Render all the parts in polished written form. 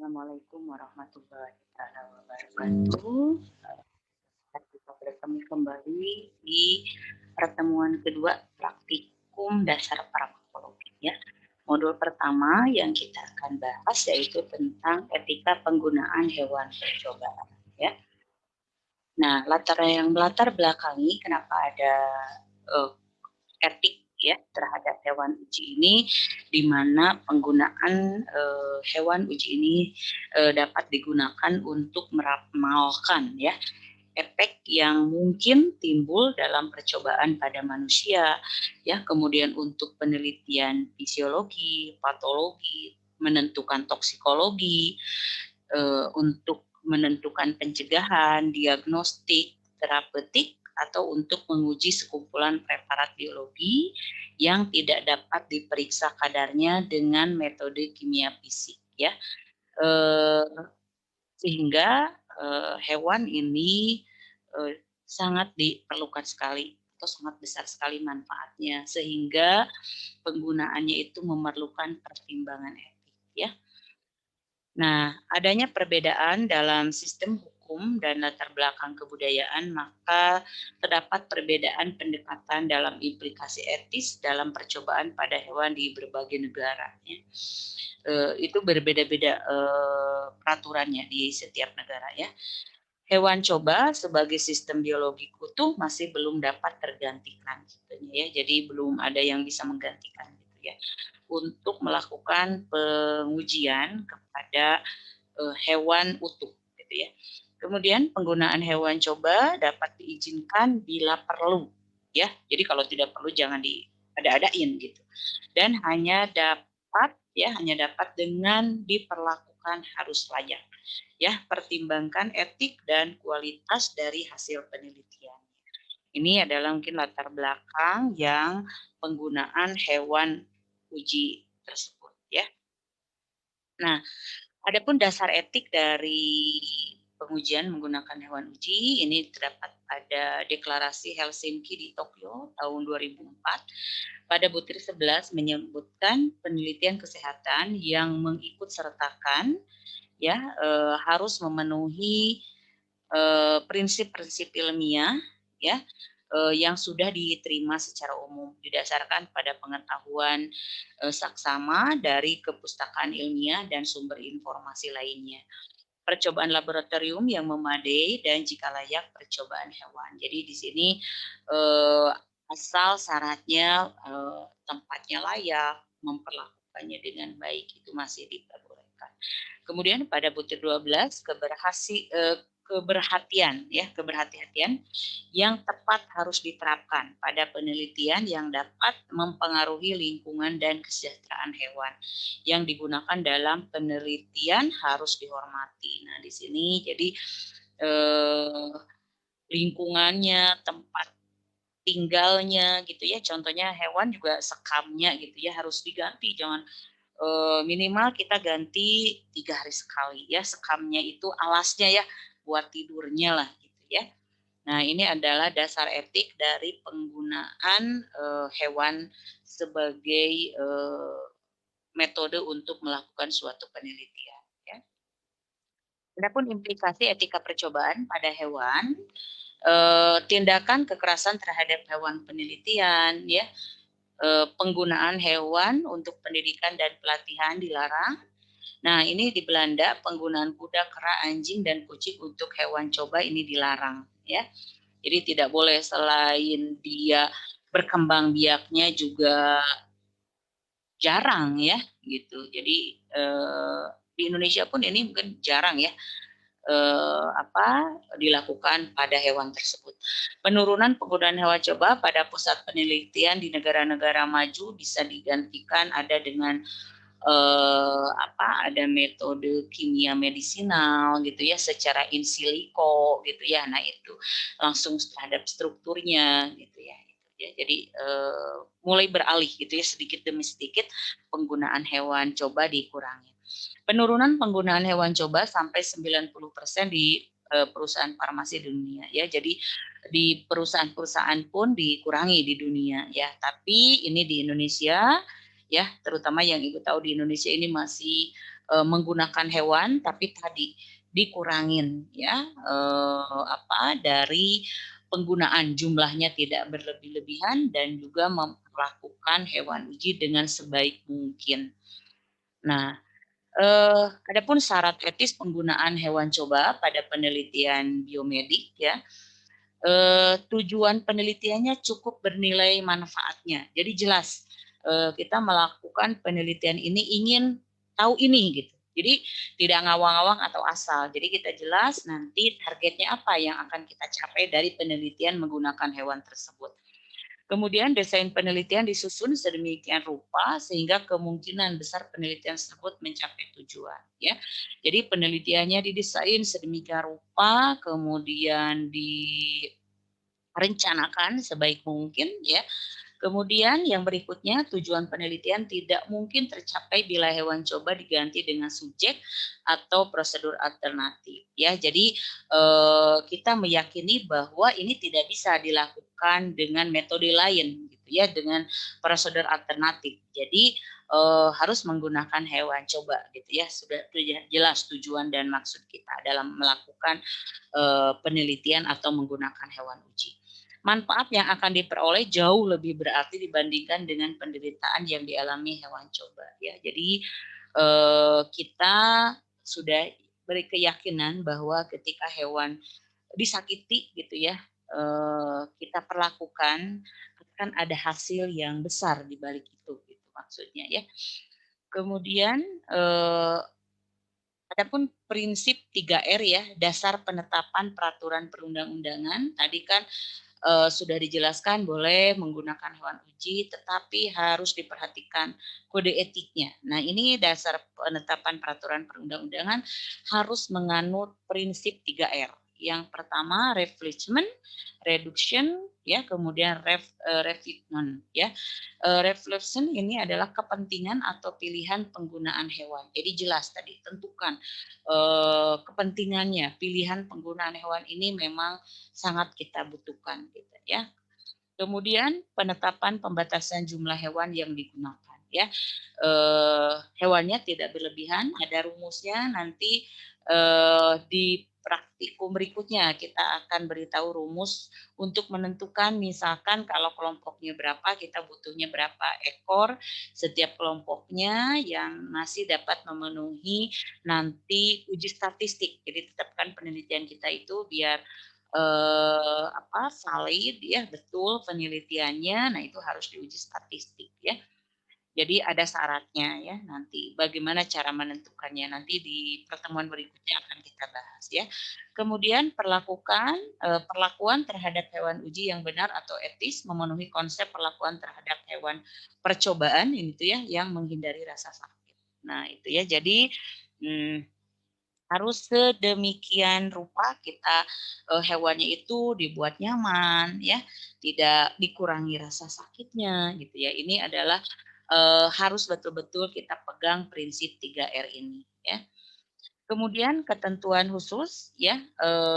Assalamualaikum warahmatullahi wabarakatuh. Kita bertemu kembali di pertemuan kedua praktikum dasar farmakologi ya. Modul pertama yang kita akan bahas yaitu tentang etika penggunaan hewan percobaan ya. Nah, melatar belakangi kenapa ada uh, etik ya terhadap hewan uji ini, di mana penggunaan hewan uji ini dapat digunakan untuk meramalkan ya efek yang mungkin timbul dalam percobaan pada manusia ya, kemudian untuk penelitian fisiologi, patologi, menentukan toksikologi, untuk menentukan pencegahan, diagnostik, terapeutik, atau untuk menguji sekumpulan preparat biologi yang tidak dapat diperiksa kadarnya dengan metode kimia fisik ya. Sehingga hewan ini sangat diperlukan sekali atau sangat besar sekali manfaatnya, sehingga penggunaannya itu memerlukan pertimbangan etik ya. Nah, adanya perbedaan dalam sistem hukum dan latar belakang kebudayaan, maka terdapat perbedaan pendekatan dalam implikasi etis dalam percobaan pada hewan di berbagai negara. Ya. Itu berbeda-beda peraturannya di setiap negara ya. Hewan coba sebagai sistem biologi utuh masih belum dapat tergantikan, ya. Jadi belum ada yang bisa menggantikan gitu ya, untuk melakukan pengujian kepada hewan utuh gitu ya. Kemudian penggunaan hewan coba dapat diizinkan bila perlu ya. Jadi kalau tidak perlu jangan diada-adain gitu. Dan hanya dapat dengan diperlakukan harus layak. Ya, pertimbangkan etik dan kualitas dari hasil penelitian. Ini adalah mungkin latar belakang yang penggunaan hewan uji tersebut ya. Nah, adapun dasar etik dari pengujian menggunakan hewan uji ini terdapat pada Deklarasi Helsinki di Tokyo tahun 2004. Pada butir 11 menyebutkan penelitian kesehatan yang mengikut sertakan ya harus memenuhi prinsip-prinsip ilmiah ya yang sudah diterima secara umum didasarkan pada pengetahuan saksama dari kepustakaan ilmiah dan sumber informasi lainnya. Percobaan laboratorium yang memadai dan jika layak percobaan hewan. Jadi di sini asal syaratnya tempatnya layak, memperlakukannya dengan baik itu masih diperbolehkan. Kemudian pada butir 12 keberhati-hatian yang tepat harus diterapkan pada penelitian yang dapat mempengaruhi lingkungan dan kesejahteraan hewan yang digunakan dalam penelitian harus dihormati. Nah, di sini jadi lingkungannya, tempat tinggalnya gitu ya. Contohnya hewan juga sekamnya gitu ya harus diganti, jangan minimal kita ganti 3 hari sekali ya, sekamnya itu alasnya ya buat tidurnya lah gitu ya. Nah, ini adalah dasar etik dari penggunaan hewan sebagai metode untuk melakukan suatu penelitian ya. Adapun implikasi etika percobaan pada hewan, tindakan kekerasan terhadap hewan penelitian ya, penggunaan hewan untuk pendidikan dan pelatihan dilarang. Nah, ini di Belanda penggunaan kuda, kera, anjing, dan kucing untuk hewan coba ini dilarang ya. Jadi tidak boleh, selain dia berkembang biaknya juga jarang ya gitu. Jadi di Indonesia pun ini mungkin jarang ya dilakukan pada hewan tersebut. Penurunan penggunaan hewan coba pada pusat penelitian di negara-negara maju bisa digantikan ada dengan ada metode kimia medisinal gitu ya secara in silico gitu ya. Nah, itu langsung terhadap strukturnya gitu ya. Jadi mulai beralih gitu ya, sedikit demi sedikit penggunaan hewan coba dikurangi. Penurunan penggunaan hewan coba sampai 90% di perusahaan farmasi di dunia ya. Jadi di perusahaan-perusahaan pun dikurangi di dunia ya. Tapi ini di Indonesia ya, terutama yang Ibu tahu di Indonesia ini masih menggunakan hewan, tapi tadi dikurangin ya dari penggunaan, jumlahnya tidak berlebih-lebihan dan juga memperlakukan hewan uji dengan sebaik mungkin. Nah, adapun syarat etis penggunaan hewan coba pada penelitian biomedik ya, tujuan penelitiannya cukup bernilai manfaatnya. Jadi jelas, kita melakukan penelitian ini ingin tahu ini gitu. Jadi tidak ngawang-ngawang atau asal. Jadi kita jelas nanti targetnya apa yang akan kita capai dari penelitian menggunakan hewan tersebut. Kemudian desain penelitian disusun sedemikian rupa sehingga kemungkinan besar penelitian tersebut mencapai tujuan ya. Jadi penelitiannya didesain sedemikian rupa, kemudian direncanakan sebaik mungkin ya. Kemudian yang berikutnya, tujuan penelitian tidak mungkin tercapai bila hewan coba diganti dengan subjek atau prosedur alternatif. Ya, jadi kita meyakini bahwa ini tidak bisa dilakukan dengan metode lain, gitu ya, dengan prosedur alternatif. Jadi harus menggunakan hewan coba, gitu ya. Sudah jelas tujuan dan maksud kita dalam melakukan penelitian atau menggunakan hewan uji. Manfaat yang akan diperoleh jauh lebih berarti dibandingkan dengan penderitaan yang dialami hewan coba ya. Jadi kita sudah beri keyakinan bahwa ketika hewan disakiti gitu ya, kita perlakukan akan ada hasil yang besar di balik itu gitu maksudnya ya. Kemudian adapun prinsip 3R ya, dasar penetapan peraturan perundang-undangan tadi kan sudah dijelaskan boleh menggunakan hewan uji, tetapi harus diperhatikan kode etiknya. Nah, ini dasar penetapan peraturan perundang-undangan harus menganut prinsip 3R. Yang pertama refreshment, reduction, ya, kemudian refitment, ya. Reflection ini adalah kepentingan atau pilihan penggunaan hewan. Jadi jelas tadi tentukan kepentingannya, pilihan penggunaan hewan ini memang sangat kita butuhkan gitu ya. Kemudian penetapan pembatasan jumlah hewan yang digunakan ya. Hewannya tidak berlebihan, ada rumusnya nanti di praktikum berikutnya kita akan beritahu rumus untuk menentukan misalkan kalau kelompoknya berapa kita butuhnya berapa ekor setiap kelompoknya yang masih dapat memenuhi nanti uji statistik. Jadi tetapkan penelitian kita itu biar valid ya, betul penelitiannya. Nah, itu harus diuji statistik ya. Jadi ada syaratnya ya nanti. Bagaimana cara menentukannya nanti di pertemuan berikutnya akan kita bahas ya. Kemudian perlakuan terhadap hewan uji yang benar atau etis memenuhi konsep perlakuan terhadap hewan percobaan itu ya yang menghindari rasa sakit. Nah, itu ya. Jadi harus sedemikian rupa kita hewannya itu dibuat nyaman ya, tidak dikurangi rasa sakitnya gitu ya. Ini adalah harus betul-betul kita pegang prinsip 3R ini ya. Kemudian ketentuan khusus ya,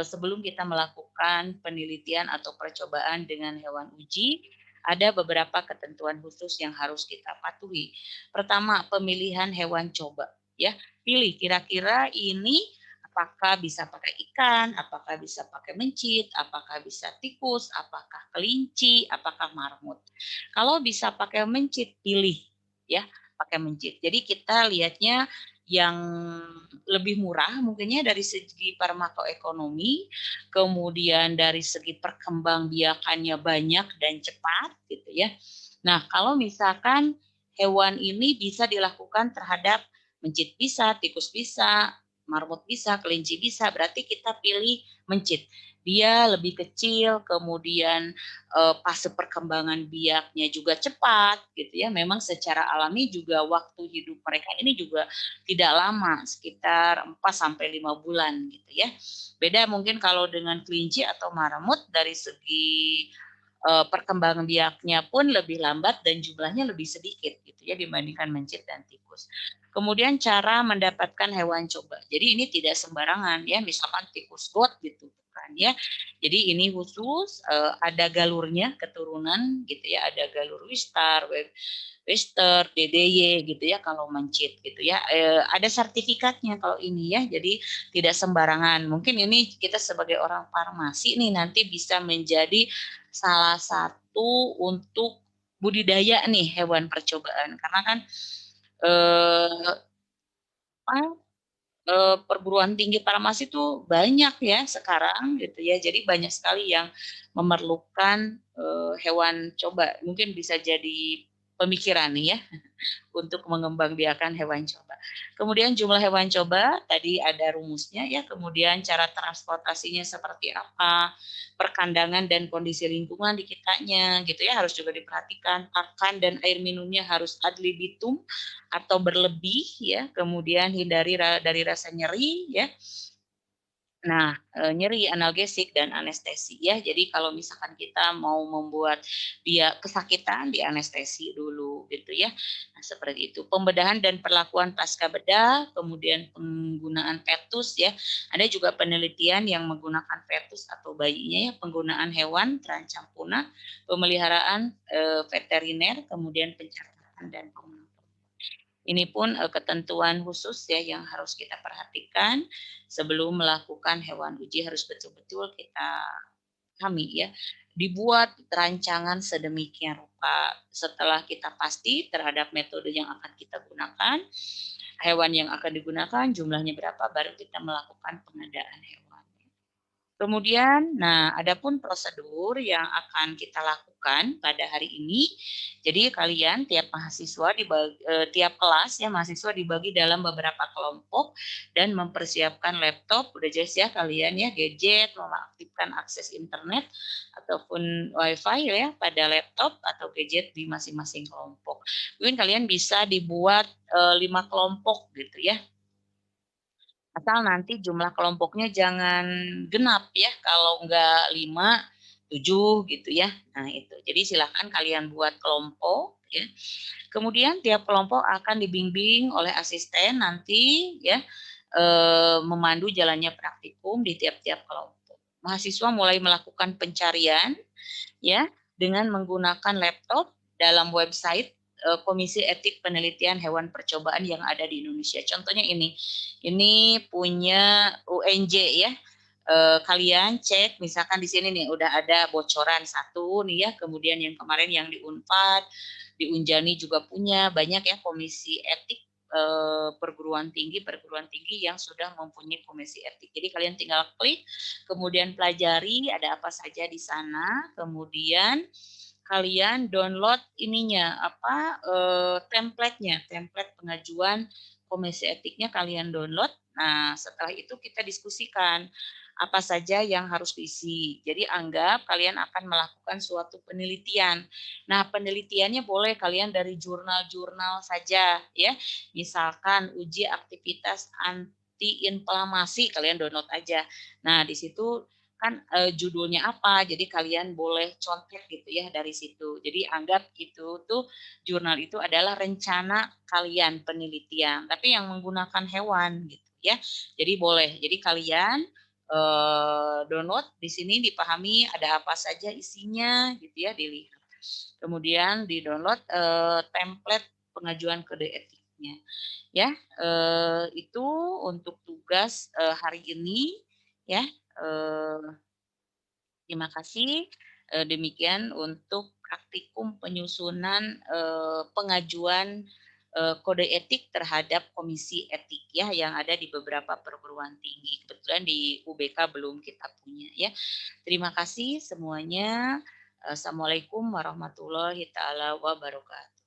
sebelum kita melakukan penelitian atau percobaan dengan hewan uji, ada beberapa ketentuan khusus yang harus kita patuhi. Pertama, pemilihan hewan coba ya. Pilih kira-kira ini apakah bisa pakai ikan, apakah bisa pakai mencit, apakah bisa tikus, apakah kelinci, apakah marmut. Kalau bisa pakai mencit, pilih ya, pakai mencit. Jadi kita lihatnya yang lebih murah mungkinnya dari segi farmakoekonomi, kemudian dari segi perkembangbiakannya banyak dan cepat gitu ya. Nah, kalau misalkan hewan ini bisa dilakukan terhadap mencit bisa, tikus bisa, marmut bisa, kelinci bisa, berarti kita pilih mencit. Dia lebih kecil, kemudian fase perkembangan biaknya juga cepat gitu ya. Memang secara alami juga waktu hidup mereka ini juga tidak lama, sekitar 4 sampai 5 bulan gitu ya. Beda mungkin kalau dengan kelinci atau marmut dari segi perkembangan biaknya pun lebih lambat dan jumlahnya lebih sedikit gitu ya dibandingkan mencit dan tikus. Kemudian cara mendapatkan hewan coba. Jadi ini tidak sembarangan ya, misalkan tikus got gitu percobaan ya. Jadi ini khusus, ada galurnya keturunan gitu ya, ada galur Wistar, Wester, DDY gitu ya kalau mencit gitu ya. Ada sertifikatnya kalau ini ya. Jadi tidak sembarangan. Mungkin ini kita sebagai orang farmasi nih nanti bisa menjadi salah satu untuk budidaya nih hewan percobaan. Karena kan eh, apa, perguruan tinggi farmasi itu banyak ya sekarang gitu ya. Jadi banyak sekali yang memerlukan hewan coba. Mungkin bisa jadi pemikiran nih ya untuk mengembangbiakan hewan coba. Kemudian jumlah hewan coba tadi ada rumusnya ya, kemudian cara transportasinya seperti apa, perkandangan dan kondisi lingkungan di kitanya gitu ya harus juga diperhatikan. Pakan dan air minumnya harus ad libitum atau berlebih ya, kemudian hindari dari rasa nyeri ya. Nah, nyeri, analgesik, dan anestesi ya. Jadi kalau misalkan kita mau membuat dia kesakitan, dianestesi dulu gitu ya. Nah, seperti itu. Pembedahan dan perlakuan pasca bedah, kemudian penggunaan fetus ya. Ada juga penelitian yang menggunakan fetus atau bayinya ya, penggunaan hewan terancam punah, pemeliharaan veteriner, kemudian pencatatan dan pemenuhan. Ini pun ketentuan khusus ya yang harus kita perhatikan sebelum melakukan hewan uji harus betul-betul kita pahami ya. Dibuat rancangan sedemikian rupa setelah kita pasti terhadap metode yang akan kita gunakan, hewan yang akan digunakan, jumlahnya berapa, baru kita melakukan pengadaan hewan. Kemudian, nah adapun prosedur yang akan kita lakukan pada hari ini, jadi kalian tiap kelas ya mahasiswa dibagi dalam beberapa kelompok dan mempersiapkan laptop, udah jelas ya kalian ya, gadget, mengaktifkan akses internet ataupun wifi ya pada laptop atau gadget di masing-masing kelompok. Mungkin kalian bisa dibuat 5 kelompok gitu ya. Asal nanti jumlah kelompoknya jangan genap ya, kalau enggak 5, 7 gitu ya. Nah itu, jadi silakan kalian buat kelompok ya. Kemudian tiap kelompok akan dibimbing oleh asisten nanti ya, memandu jalannya praktikum di tiap-tiap kelompok. Mahasiswa mulai melakukan pencarian ya dengan menggunakan laptop dalam website Komisi Etik Penelitian Hewan Percobaan yang ada di Indonesia. Contohnya ini punya UNJ ya. Kalian cek misalkan di sini nih udah ada bocoran satu nih ya, kemudian yang kemarin yang di Unpad, di Unjani juga punya banyak ya komisi etik perguruan tinggi yang sudah mempunyai komisi etik. Jadi kalian tinggal klik, kemudian pelajari ada apa saja di sana, kemudian kalian download ininya apa template pengajuan komisi etiknya kalian download. Nah, setelah itu kita diskusikan apa saja yang harus diisi. Jadi anggap kalian akan melakukan suatu penelitian. Nah, penelitiannya boleh kalian dari jurnal-jurnal saja ya. Misalkan uji aktivitas antiinflamasi kalian download aja. Nah, di situ kan judulnya apa, jadi kalian boleh contek gitu ya dari situ. Jadi anggap itu tuh jurnal itu adalah rencana kalian penelitian, tapi yang menggunakan hewan gitu ya. Jadi boleh. Jadi kalian download di sini dipahami ada apa saja isinya gitu ya dilihat. Kemudian di-download template pengajuan kode etiknya. Ya, itu untuk tugas hari ini ya. Eh, Terima kasih. Demikian untuk praktikum penyusunan pengajuan kode etik terhadap komisi etik ya yang ada di beberapa perguruan tinggi. Kebetulan di UBK belum kita punya ya. Terima kasih semuanya. Assalamualaikum warahmatullahi taala wabarakatuh.